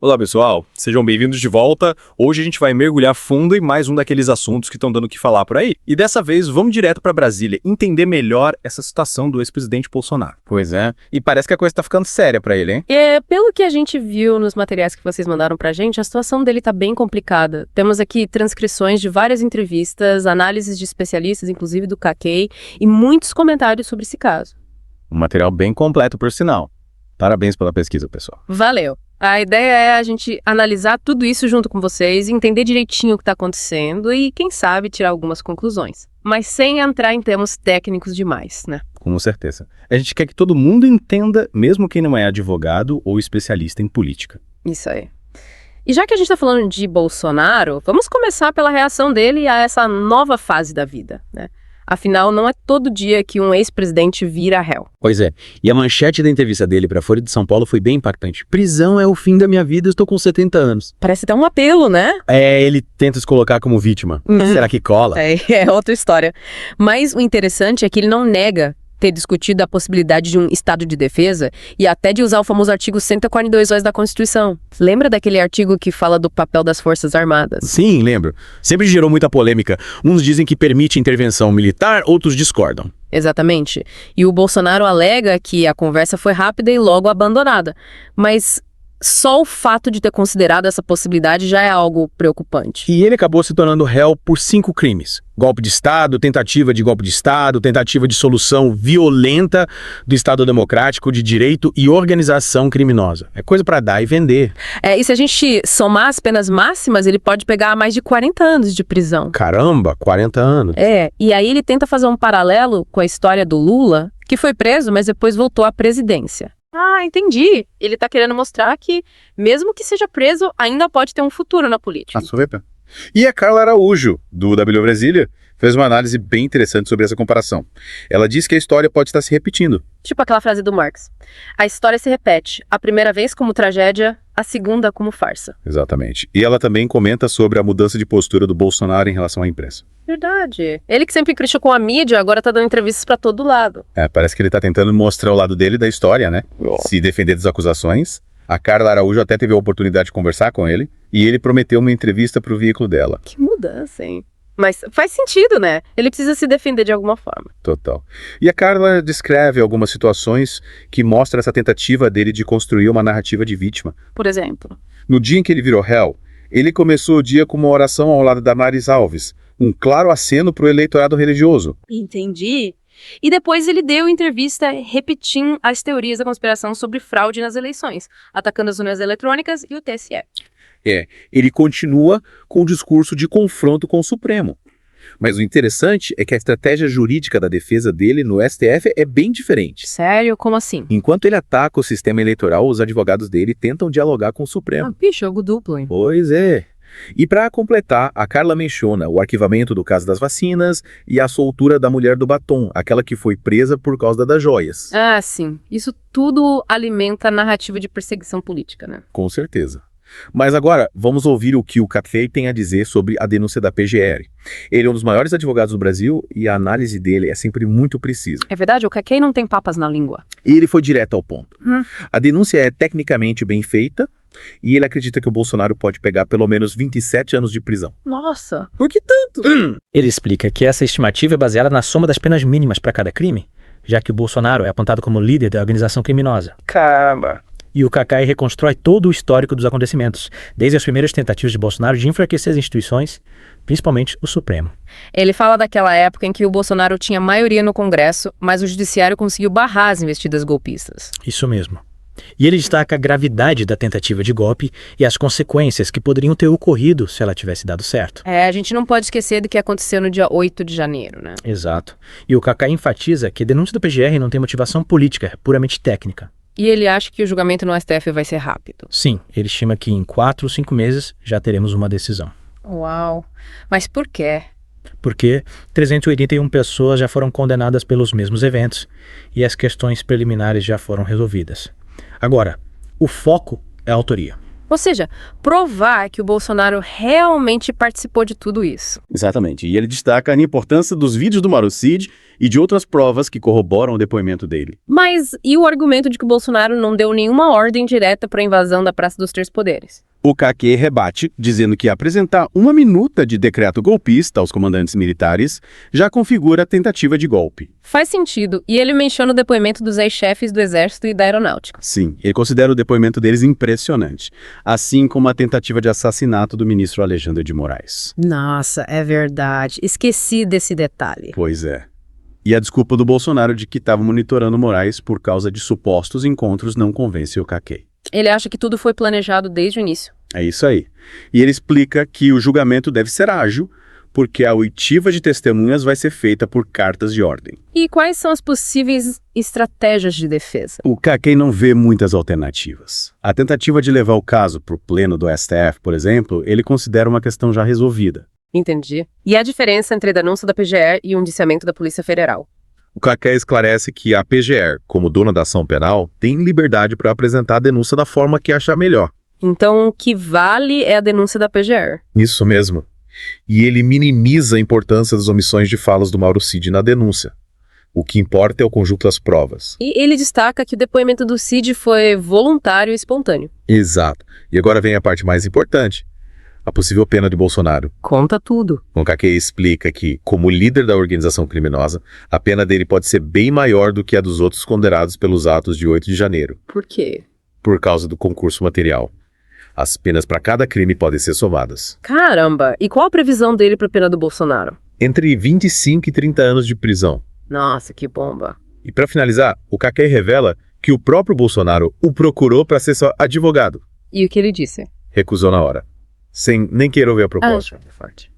Olá pessoal, sejam bem-vindos de volta. Hoje a gente vai mergulhar fundo em mais um daqueles assuntos que estão dando o que falar por aí. E dessa vez vamos direto para Brasília, entender melhor essa situação do ex-presidente Bolsonaro. Pois é, e parece que a coisa tá ficando séria pra ele, hein? Pelo que a gente viu nos materiais que vocês mandaram pra gente, a situação dele tá bem complicada. Temos aqui transcrições de várias entrevistas, análises de especialistas, inclusive do CAQEI, e muitos comentários sobre esse caso. Um material bem completo, por sinal. Parabéns pela pesquisa, pessoal. Valeu! A ideia é a gente analisar tudo isso junto com vocês, entender direitinho o que está acontecendo e, quem sabe, tirar algumas conclusões. Mas sem entrar em termos técnicos demais, né? Com certeza. A gente quer que todo mundo entenda, mesmo quem não é advogado ou especialista em política. Isso aí. E já que a gente está falando de Bolsonaro, vamos começar pela reação dele a essa nova fase da vida, né? Afinal, não é todo dia que um ex-presidente vira réu. Pois é, e a manchete da entrevista dele para a Folha de São Paulo foi bem impactante. Prisão é o fim da minha vida, eu estou com 70 anos. Parece até um apelo, né? Ele tenta se colocar como vítima. Será que cola? É outra história. Mas o interessante é que ele não nega ter discutido a possibilidade de um estado de defesa e até de usar o famoso artigo 142 da Constituição. Lembra daquele artigo que fala do papel das Forças Armadas? Sim, lembro. Sempre gerou muita polêmica. Uns dizem que permite intervenção militar, outros discordam. Exatamente. E o Bolsonaro alega que a conversa foi rápida e logo abandonada. Mas só o fato de ter considerado essa possibilidade já é algo preocupante. E ele acabou se tornando réu por 5 crimes. Golpe de Estado, tentativa de golpe de Estado, tentativa de solução violenta do Estado Democrático de Direito e organização criminosa. É coisa para dar e vender. E se a gente somar as penas máximas, ele pode pegar mais de 40 anos de prisão. Caramba, 40 anos. E aí ele tenta fazer um paralelo com a história do Lula, que foi preso, mas depois voltou à presidência. Ah, entendi. Ele tá querendo mostrar que, mesmo que seja preso, ainda pode ter um futuro na política. E a Carla Araújo, do W Brasília, fez uma análise bem interessante sobre essa comparação. Ela diz que a história pode estar se repetindo. Tipo aquela frase do Marx. A história se repete, a primeira vez como tragédia, a segunda como farsa. Exatamente. E ela também comenta sobre a mudança de postura do Bolsonaro em relação à imprensa. Verdade. Ele que sempre criticou a mídia, agora tá dando entrevistas pra todo lado. Parece que ele tá tentando mostrar o lado dele da história, né? Se defender das acusações. A Carla Araújo até teve a oportunidade de conversar com ele e ele prometeu uma entrevista pro veículo dela. Que mudança, hein? Mas faz sentido, né? Ele precisa se defender de alguma forma. Total. E a Carla descreve algumas situações que mostram essa tentativa dele de construir uma narrativa de vítima. Por exemplo? No dia em que ele virou réu, ele começou o dia com uma oração ao lado da Damares Alves, um claro aceno pro eleitorado religioso. Entendi. E depois ele deu entrevista repetindo as teorias da conspiração sobre fraude nas eleições, atacando as urnas eletrônicas e o TSE. Ele continua com o discurso de confronto com o Supremo. Mas o interessante é que a estratégia jurídica da defesa dele no STF é bem diferente. Sério? Como assim? Enquanto ele ataca o sistema eleitoral, os advogados dele tentam dialogar com o Supremo. Jogo duplo, hein? Pois é. E para completar, a Carla menciona o arquivamento do caso das vacinas e a soltura da mulher do batom, aquela que foi presa por causa das joias. Ah, sim. Isso tudo alimenta a narrativa de perseguição política, né? Com certeza. Mas agora, vamos ouvir o que o CAQEI tem a dizer sobre a denúncia da PGR. Ele é um dos maiores advogados do Brasil e a análise dele é sempre muito precisa. É verdade, o CAQEI não tem papas na língua. E ele foi direto ao ponto. A denúncia é tecnicamente bem feita e ele acredita que o Bolsonaro pode pegar pelo menos 27 anos de prisão. Nossa! Por que tanto? Ele explica que essa estimativa é baseada na soma das penas mínimas para cada crime, já que o Bolsonaro é apontado como líder da organização criminosa. Caramba! E o CAQEI reconstrói todo o histórico dos acontecimentos, desde as primeiras tentativas de Bolsonaro de enfraquecer as instituições, principalmente o Supremo. Ele fala daquela época em que o Bolsonaro tinha maioria no Congresso, mas o Judiciário conseguiu barrar as investidas golpistas. Isso mesmo. E ele destaca a gravidade da tentativa de golpe e as consequências que poderiam ter ocorrido se ela tivesse dado certo. A gente não pode esquecer do que aconteceu no dia 8 de janeiro, né? Exato. E o CAQEI enfatiza que a denúncia do PGR não tem motivação política, é puramente técnica. E ele acha que o julgamento no STF vai ser rápido. Sim, ele estima que em 4 ou 5 meses já teremos uma decisão. Uau! Mas por quê? Porque 381 pessoas já foram condenadas pelos mesmos eventos e as questões preliminares já foram resolvidas. Agora, o foco é a autoria. Ou seja, provar que o Bolsonaro realmente participou de tudo isso. Exatamente. E ele destaca a importância dos vídeos do Mauro Cid e de outras provas que corroboram o depoimento dele. Mas e o argumento de que o Bolsonaro não deu nenhuma ordem direta para a invasão da Praça dos Três Poderes? O Kaké rebate, dizendo que apresentar uma minuta de decreto golpista aos comandantes militares já configura a tentativa de golpe. Faz sentido, e ele menciona o depoimento dos ex-chefes do Exército e da Aeronáutica. Sim, ele considera o depoimento deles impressionante, assim como a tentativa de assassinato do ministro Alexandre de Moraes. Nossa, é verdade. Esqueci desse detalhe. Pois é. E a desculpa do Bolsonaro de que estava monitorando Moraes por causa de supostos encontros não convence o Kaké. Ele acha que tudo foi planejado desde o início. É isso aí. E ele explica que o julgamento deve ser ágil, porque a oitiva de testemunhas vai ser feita por cartas de ordem. E quais são as possíveis estratégias de defesa? O Kaké não vê muitas alternativas. A tentativa de levar o caso para o pleno do STF, por exemplo, ele considera uma questão já resolvida. Entendi. E a diferença entre a denúncia da PGR e o indiciamento da Polícia Federal? O Kaké esclarece que a PGR, como dona da ação penal, tem liberdade para apresentar a denúncia da forma que achar melhor. Então, o que vale é a denúncia da PGR. Isso mesmo. E ele minimiza a importância das omissões de falas do Mauro Cid na denúncia. O que importa é o conjunto das provas. E ele destaca que o depoimento do Cid foi voluntário e espontâneo. Exato. E agora vem a parte mais importante. A possível pena de Bolsonaro. Conta tudo. O Kaké explica que, como líder da organização criminosa, a pena dele pode ser bem maior do que a dos outros condenados pelos atos de 8 de janeiro, Por quê? por causa do concurso material. As penas para cada crime podem ser somadas. Caramba! E qual a previsão dele para a pena do Bolsonaro? Entre 25 e 30 anos de prisão. Nossa, que bomba. E para finalizar, o Kaké revela que o próprio Bolsonaro o procurou para ser seu advogado. E o que ele disse? Recusou na hora, sem nem querer ouvir a proposta. Forte.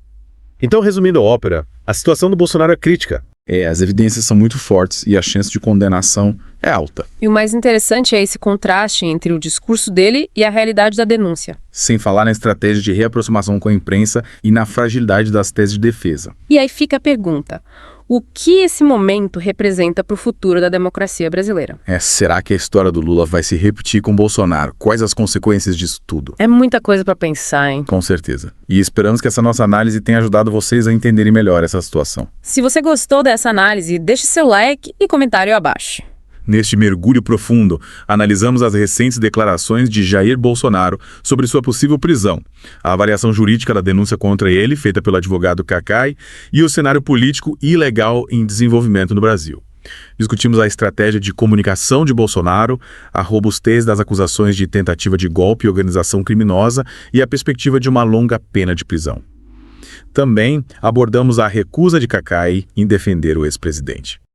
Então, resumindo a ópera, a situação do Bolsonaro é crítica. As evidências são muito fortes e a chance de condenação é alta. E o mais interessante é esse contraste entre o discurso dele e a realidade da denúncia. Sem falar na estratégia de reaproximação com a imprensa e na fragilidade das teses de defesa. E aí fica a pergunta: o que esse momento representa para o futuro da democracia brasileira? Será que a história do Lula vai se repetir com Bolsonaro? Quais as consequências disso tudo? É muita coisa para pensar, hein? Com certeza. E esperamos que essa nossa análise tenha ajudado vocês a entenderem melhor essa situação. Se você gostou dessa análise, deixe seu like e comentário abaixo. Neste mergulho profundo, analisamos as recentes declarações de Jair Bolsonaro sobre sua possível prisão, a avaliação jurídica da denúncia contra ele, feita pelo advogado Kaké, e o cenário político e legal em desenvolvimento no Brasil. Discutimos a estratégia de comunicação de Bolsonaro, a robustez das acusações de tentativa de golpe e organização criminosa e a perspectiva de uma longa pena de prisão. Também abordamos a recusa de Kaké em defender o ex-presidente.